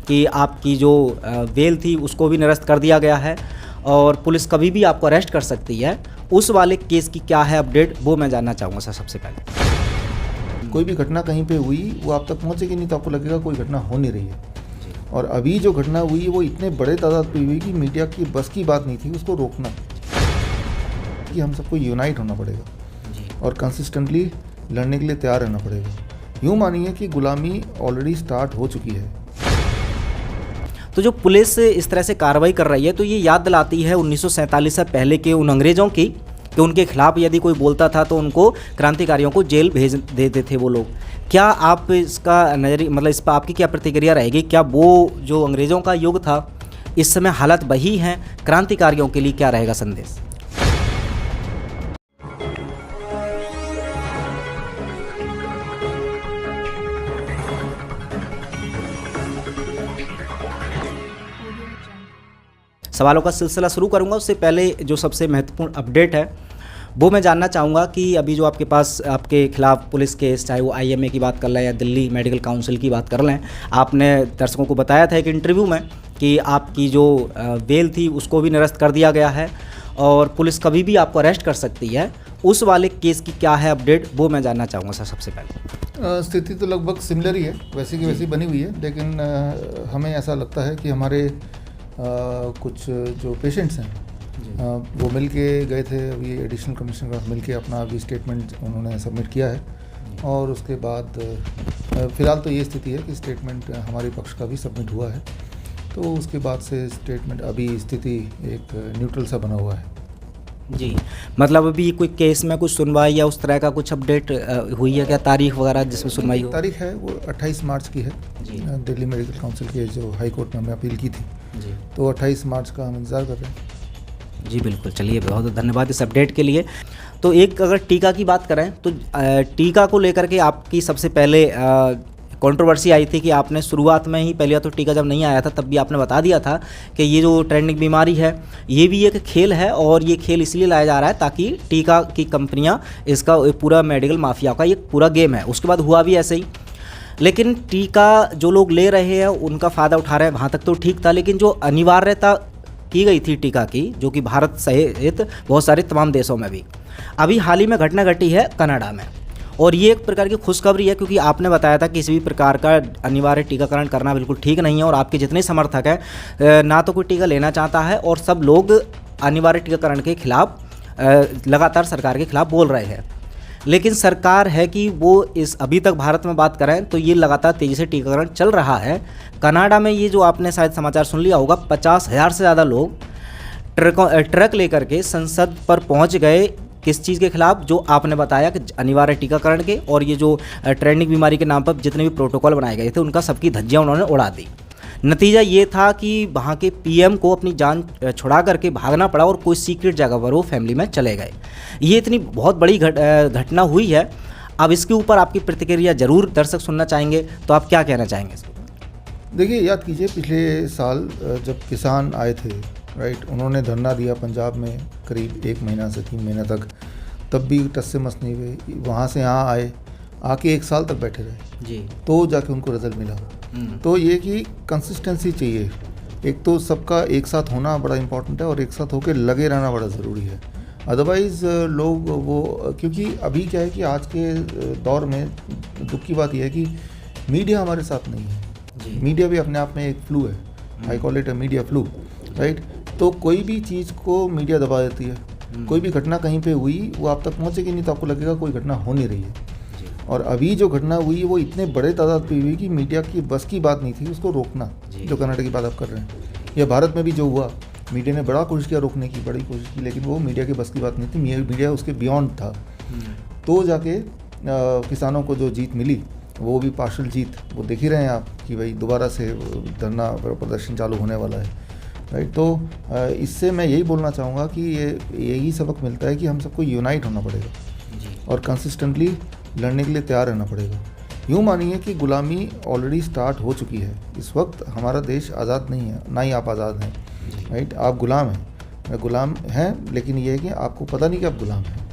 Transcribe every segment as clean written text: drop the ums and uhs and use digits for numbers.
कि आपकी जो बेल थी उसको भी निरस्त कर दिया गया है और पुलिस कभी भी आपको अरेस्ट कर सकती है। उस वाले केस की क्या है अपडेट, वो मैं जानना चाहूँगा सर सबसे पहले। कोई भी घटना कहीं पे हुई वो आप तक पहुंचेगी नहीं तो आपको लगेगा कोई घटना हो नहीं रही है। और अभी जो घटना हुई वो इतने बड़े तादाद पे हुई कि मीडिया की बस की बात नहीं थी उसको रोकना, कि हम सबको यूनाइट होना पड़ेगा और कंसिस्टेंटली लड़ने के लिए तैयार रहना पड़ेगा। यूँ मानिए कि गुलामी ऑलरेडी स्टार्ट हो चुकी है। तो जो पुलिस इस तरह से कार्रवाई कर रही है तो ये याद दिलाती है 1947 से पहले के उन अंग्रेज़ों की कि उनके खिलाफ यदि कोई बोलता था तो उनको क्रांतिकारियों को जेल भेज देते थे वो लोग। क्या आप इसका नजरिया मतलब इस पर आपकी क्या प्रतिक्रिया रहेगी? क्या वो जो अंग्रेज़ों का युग था इस समय हालत वही हैं? क्रांतिकारियों के लिए क्या रहेगा संदेश? सवालों का सिलसिला शुरू करूंगा, उससे पहले जो सबसे महत्वपूर्ण अपडेट है वो मैं जानना चाहूँगा कि अभी जो आपके पास आपके खिलाफ पुलिस केस, चाहे वो आईएमए की बात कर लें या दिल्ली मेडिकल काउंसिल की बात कर लें, आपने दर्शकों को बताया था एक इंटरव्यू में कि आपकी जो बेल थी उसको भी निरस्त कर दिया गया है और पुलिस कभी भी आपको अरेस्ट कर सकती है। उस वाले केस की क्या है अपडेट, वो मैं जानना चाहूँगा सर सबसे पहले। स्थिति तो लगभग सिमिलर ही है, वैसी की वैसी बनी हुई है, लेकिन हमें ऐसा लगता है कि हमारे कुछ जो पेशेंट्स हैं वो मिल के गए थे, अभी एडिशनल कमिश्नर के पास मिल के अपना अभी स्टेटमेंट उन्होंने सबमिट किया है और उसके बाद फ़िलहाल तो ये स्थिति है कि स्टेटमेंट हमारे पक्ष का भी सबमिट हुआ है। तो उसके बाद से स्टेटमेंट अभी स्थिति एक न्यूट्रल सा बना हुआ है। जी, मतलब अभी कोई केस में कुछ सुनवाई या उस तरह का कुछ अपडेट हुई है क्या, तारीख वगैरह जिसमें सुनवाई हो? तारीख है वो 28 मार्च की है। दिल्ली मेडिकल काउंसिल के जो हाई कोर्ट में हमने अपील की थी जी, तो 28 मार्च का हम इंतज़ार कर रहे हैं। जी बिल्कुल, चलिए बहुत बहुत धन्यवाद इस अपडेट के लिए। तो एक अगर टीका की बात करें तो टीका को लेकर के आपकी सबसे पहले कंट्रोवर्सी आई थी कि आपने शुरुआत में ही, पहले तो टीका जब नहीं आया था तब भी आपने बता दिया था कि ये जो ट्रेंडिंग बीमारी है ये भी एक खेल है और ये खेल इसलिए लाया जा रहा है ताकि टीका की कंपनियां, इसका पूरा मेडिकल माफिया का ये पूरा गेम है। उसके बाद हुआ भी ऐसे ही, लेकिन टीका जो लोग ले रहे हैं उनका फ़ायदा उठा रहे हैं, वहाँ तक तो ठीक था, लेकिन जो अनिवार्यता की गई थी टीका की, जो कि भारत सहित बहुत सारे तमाम देशों में भी, अभी हाल ही में घटना घटी है कनाडा में और ये एक प्रकार की खुशखबरी है क्योंकि आपने बताया था कि किसी भी प्रकार का अनिवार्य टीकाकरण करना बिल्कुल ठीक नहीं है और आपके जितने समर्थक हैं ना तो कोई टीका लेना चाहता है और सब लोग अनिवार्य टीकाकरण के खिलाफ लगातार सरकार के खिलाफ बोल रहे हैं। लेकिन सरकार है कि वो इस अभी तक भारत में बात करें तो ये लगातार तेज़ी से टीकाकरण चल रहा है। कनाडा में ये जो आपने शायद समाचार सुन लिया होगा, 50,000 से ज़्यादा लोग ट्रक लेकर के संसद पर पहुंच गए। किस चीज़ के खिलाफ? जो आपने बताया कि अनिवार्य टीकाकरण के, और ये जो ट्रेंडिंग बीमारी के नाम पर जितने भी प्रोटोकॉल बनाए गए थे उनका सबकी धज्जियाँ उन्होंने उड़ा दी। नतीजा ये था कि वहाँ के पीएम को अपनी जान छुड़ा करके भागना पड़ा और कोई सीक्रेट जगह पर वो फैमिली में चले गए। ये इतनी बहुत बड़ी घटना हुई है। अब इसके ऊपर आपकी प्रतिक्रिया ज़रूर दर्शक सुनना चाहेंगे, तो आप क्या कहना चाहेंगे इसको? देखिए, याद कीजिए पिछले साल जब किसान आए थे, राइट, उन्होंने धरना दिया पंजाब में करीब 1 महीना से 3 महीने तक, तब भी टस से मस नहीं हुए। वहाँ से यहाँ आए, आके 1 साल तक बैठे रहे जी, तो जाके उनको रिजल्ट मिला। तो ये कि कंसिस्टेंसी चाहिए, एक तो सबका एक साथ होना बड़ा इंपॉर्टेंट है और एक साथ होकर लगे रहना बड़ा ज़रूरी है। अदरवाइज़ लोग वो, क्योंकि अभी क्या है कि आज के दौर में दुख की बात यह है कि मीडिया हमारे साथ नहीं है। मीडिया भी अपने आप में एक फ्लू है, I call it a media flu, right. तो कोई भी चीज़ को मीडिया दबा देती है। कोई भी घटना कहीं पे हुई वो आप तक पहुंचेगी नहीं तो आपको लगेगा कोई घटना हो नहीं रही है। और अभी जो घटना हुई वो इतने बड़े तादाद पे हुई कि मीडिया की बस की बात नहीं थी उसको रोकना, जो कनाडा की बात आप कर रहे हैं। या भारत में भी जो हुआ, मीडिया ने बड़ा कोशिश किया रोकने की, बड़ी कोशिश की, लेकिन वो मीडिया की बस की बात नहीं थी। मीडिया उसके बियॉन्ड था। तो जाके किसानों को जो जीत मिली वो भी पार्शल जीत, वो देख ही रहे हैं आप कि भाई दोबारा से धरना प्रदर्शन चालू होने वाला है, राइट। तो इससे मैं यही बोलना चाहूँगा कि यही सबक मिलता है कि हम सबको यूनाइट होना पड़ेगा और कंसिस्टेंटली लड़ने के लिए तैयार रहना पड़ेगा। यूँ मानिए कि गुलामी ऑलरेडी स्टार्ट हो चुकी है। इस वक्त हमारा देश आज़ाद नहीं है, ना ही आप आज़ाद हैं, राइट। आप गुलाम हैं, गुलाम हैं, लेकिन ये है कि आपको पता नहीं कि आप गुलाम हैं,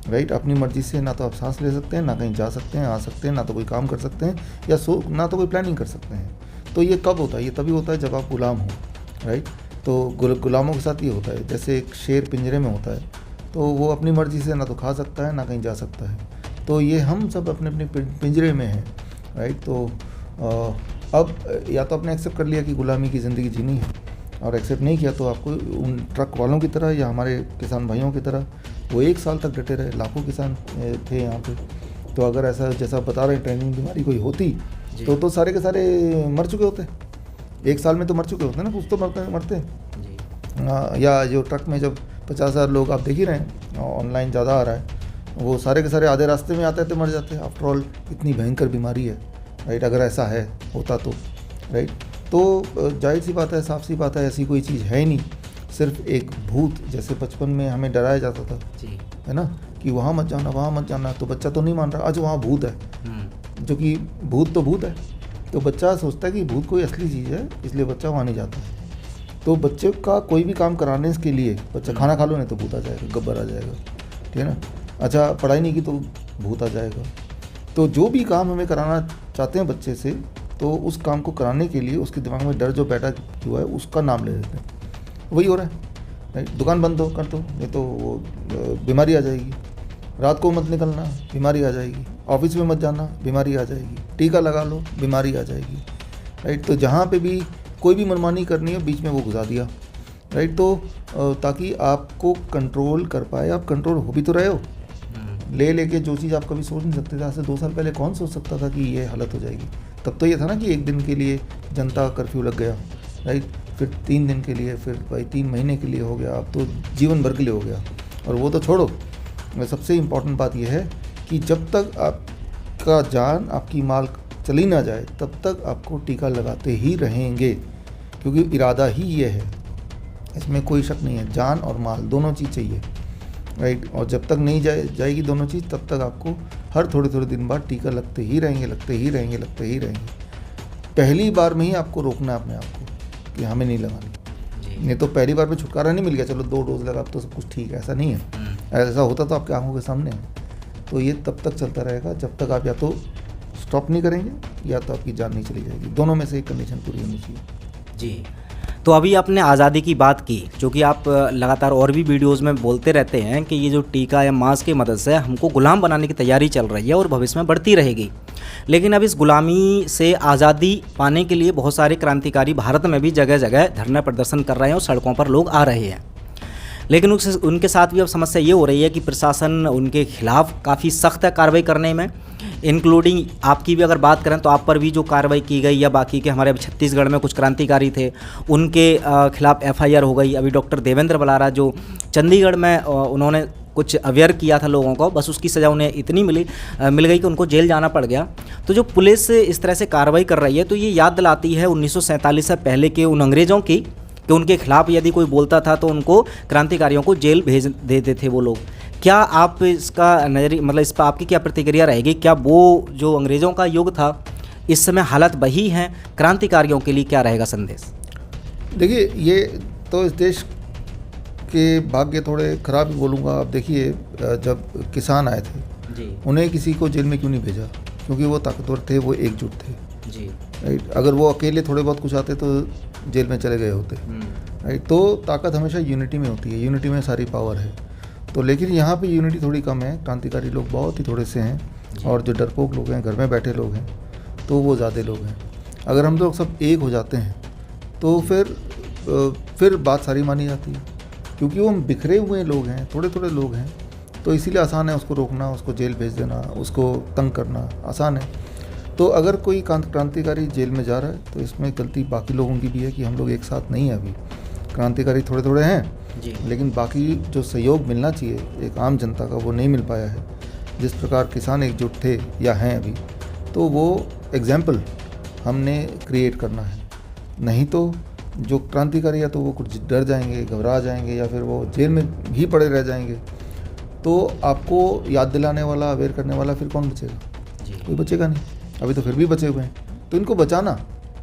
राइट। अपनी मर्ज़ी से ना तो आप सांस ले सकते हैं, ना कहीं जा सकते हैं, आ सकते हैं, ना तो कोई काम कर सकते हैं, या ना तो कोई प्लानिंग कर सकते हैं। तो ये कब होता है? ये तभी होता है जब आप गुलाम हो, राइट। तो गुलामों के साथ ये होता है, जैसे एक शेर पिंजरे में होता है, तो वो अपनी मर्ज़ी से ना तो खा सकता है ना कहीं जा सकता है। तो ये हम सब अपने अपने पिंजरे में हैं, राइट। तो अब या तो आपने एक्सेप्ट कर लिया कि गुलामी की ज़िंदगी जीनी है, और एक्सेप्ट नहीं किया तो आपको उन ट्रक वालों की तरह या हमारे किसान भाइयों की तरह वो 1 साल तक डटे रहे। लाखों किसान थे यहाँ पे। तो अगर ऐसा जैसा बता रहे हैं ट्रेनिंग बीमारी कोई होती तो सारे के सारे मर चुके होते। 1 साल में तो मर चुके होते ना, कुछ तो मरते। या जो ट्रक में जब 50,000 लोग आप देख ही रहे हैं, ऑनलाइन ज़्यादा आ रहा है, वो सारे के सारे आधे रास्ते में आते मर जाते हैं। आफ्टर ऑल इतनी भयंकर बीमारी है, राइट। अगर ऐसा है होता तो, राइट। तो जाहिर सी बात है, साफ सी बात है, ऐसी कोई चीज़ है ही नहीं, सिर्फ एक भूत। जैसे बचपन में हमें डराया जाता था, है ना, कि वहाँ मत जाना, वहाँ मत जाना। तो बच्चा तो नहीं मान रहा, आज वहाँ भूत है, जो कि भूत तो भूत है। तो बच्चा सोचता है कि भूत कोई असली चीज़ है, इसलिए बच्चा वहाँ नहीं जाता। तो बच्चे का कोई भी काम कराने के लिए, बच्चा खाना खा लो नहीं तो भूत आ जाएगा, गब्बर आ जाएगा, ठीक है ना। अच्छा, पढ़ाई नहीं की तो भूत आ जाएगा। तो जो भी काम हमें कराना चाहते हैं बच्चे से, तो उस काम को कराने के लिए उसके दिमाग में डर जो पैदा हुआ है उसका नाम ले लेते हैं। वही हो रहा है, राइट। दुकान बंद कर दो, नहीं तो वो बीमारी आ जाएगी। रात को मत निकलना, बीमारी आ जाएगी। ऑफिस में मत जाना, बीमारी आ जाएगी। टीका लगा लो, बीमारी आ जाएगी, राइट। तो जहाँ पे भी कोई भी मनमानी करनी है, बीच में वो घुसा दिया, राइट। तो ताकि आपको कंट्रोल कर पाए। आप कंट्रोल हो भी तो रहे हो, लेके जो चीज़ आप कभी सोच नहीं सकते थे। आज से 2 साल पहले कौन सोच सकता था कि ये हालत हो जाएगी? तब तो ये था ना कि 1 दिन के लिए जनता कर्फ्यू लग गया, राइट। फिर 3 दिन के लिए, फिर भाई 3 महीने के लिए हो गया, अब तो जीवन भर के लिए हो गया। और वो तो छोड़ो, सबसे इम्पॉर्टेंट बात यह है कि जब तक आपका जान, आपकी माल चली ना जाए, तब तक आपको टीका लगाते ही रहेंगे, क्योंकि इरादा ही ये है, इसमें कोई शक नहीं है। जान और माल दोनों चीज़ चाहिए, राइट। और जब तक नहीं जाएगी दोनों चीज़, तब तक आपको हर थोड़े दिन बाद टीका लगते ही रहेंगे। पहली बार में ही आपको रोकना है अपने आप को कि हमें नहीं लगानी। नहीं तो पहली बार में छुटकारा नहीं मिल गया, चलो 2 डोज लगा अब तो सब कुछ ठीक है, ऐसा नहीं है। ऐसा होता तो आपके आंखों के सामने है। तो ये तब तक चलता रहेगा जब तक आप या तो स्टॉप नहीं करेंगे या तो आपकी जान नहीं चली जाएगी। दोनों में से एक कंडीशन पूरी होनी चाहिए। जी। तो अभी आपने आज़ादी की बात की, जो कि आप लगातार और भी वीडियोस में बोलते रहते हैं कि ये जो टीका या मास्क की मदद से हमको गुलाम बनाने की तैयारी चल रही है और भविष्य में बढ़ती रहेगी। लेकिन अब इस गुलामी से आज़ादी पाने के लिए बहुत सारे क्रांतिकारी भारत में भी जगह जगह धरना प्रदर्शन कर रहे हैं और सड़कों पर लोग आ रहे हैं। लेकिन उनके साथ भी अब समस्या ये हो रही है कि प्रशासन उनके खिलाफ काफ़ी सख्त है कार्रवाई करने में, इंक्लूडिंग आपकी भी अगर बात करें तो आप पर भी जो कार्रवाई की गई, या बाकी के हमारे छत्तीसगढ़ में कुछ क्रांतिकारी थे उनके खिलाफ FIR हो गई। अभी डॉक्टर देवेंद्र बलारा जो चंडीगढ़ में उन्होंने कुछ अवेयर किया था लोगों को, बस उसकी सज़ा उन्हें इतनी मिल गई कि उनको जेल जाना पड़ गया। तो जो पुलिस इस तरह से कार्रवाई कर रही है, तो ये याद दिलाती है 1947 से पहले के उन अंग्रेज़ों की, कि उनके खिलाफ यदि कोई बोलता था तो उनको क्रांतिकारियों को जेल भेज देते थे वो लोग। क्या आप इसका नज़रिया, मतलब इस पर आपकी क्या प्रतिक्रिया रहेगी? क्या वो जो अंग्रेज़ों का युग था, इस समय हालत वही हैं? क्रांतिकारियों के लिए क्या रहेगा संदेश? देखिए, ये तो इस देश के भाग्य थोड़े ख़राब ही बोलूँगा। आप देखिए, जब किसान आए थे जी, उन्हें किसी को जेल में क्यों नहीं भेजा? क्योंकि वो ताकतवर थे, वो एकजुट थे जी, राइट। अगर वो अकेले थोड़े बहुत कुछ आते तो जेल में चले गए होते, राइट। तो ताकत हमेशा यूनिटी में होती है, यूनिटी में सारी पावर है। तो लेकिन यहाँ पे यूनिटी थोड़ी कम है, क्रांतिकारी लोग बहुत ही थोड़े से हैं, और जो डरपोक लोग हैं, घर में बैठे लोग हैं, तो वो ज़्यादा लोग हैं। अगर हम लोग सब एक हो जाते हैं तो फिर बात सारी मानी जाती है, क्योंकि वो बिखरे हुए लोग हैं, थोड़े लोग हैं, तो इसीलिए आसान है उसको रोकना, उसको जेल भेज देना, उसको तंग करना आसान है। तो अगर कोई क्रांतिकारी जेल में जा रहा है तो इसमें गलती बाकी लोगों की भी है कि हम लोग एक साथ नहीं हैं। अभी क्रांतिकारी थोड़े हैं जी, लेकिन बाकी जो सहयोग मिलना चाहिए एक आम जनता का, वो नहीं मिल पाया है। जिस प्रकार किसान एकजुट थे या हैं अभी, तो वो एग्जाम्पल हमने क्रिएट करना है। नहीं तो जो क्रांतिकारी या तो वो कुछ डर जाएंगे, घबरा जाएंगे, या फिर वो जेल में ही पड़े रह जाएंगे। तो आपको याद दिलाने वाला, अवेयर करने वाला फिर कौन बचेगा? कोई बचेगा नहीं। अभी तो फिर भी बचे हुए हैं, तो इनको बचाना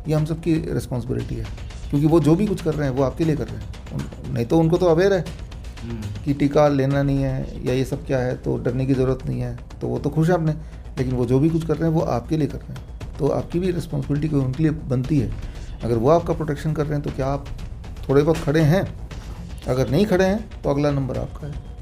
ये हम सबकी रिस्पॉन्सिबिलिटी है, क्योंकि वो जो भी कुछ कर रहे हैं वो आपके लिए कर रहे हैं। नहीं तो उनको तो अवेयर है कि टीका लेना नहीं है या ये सब क्या है, तो डरने की ज़रूरत नहीं है, तो वो तो खुश है अपने। लेकिन वो जो भी कुछ कर रहे हैं वो आपके लिए कर रहे हैं, तो आपकी भी रिस्पॉन्सिबिलिटी कोई उनके लिए बनती है। अगर वो आपका प्रोटेक्शन कर रहे हैं तो क्या आप थोड़े बहुत खड़े हैं? अगर नहीं खड़े हैं तो अगला नंबर आपका है।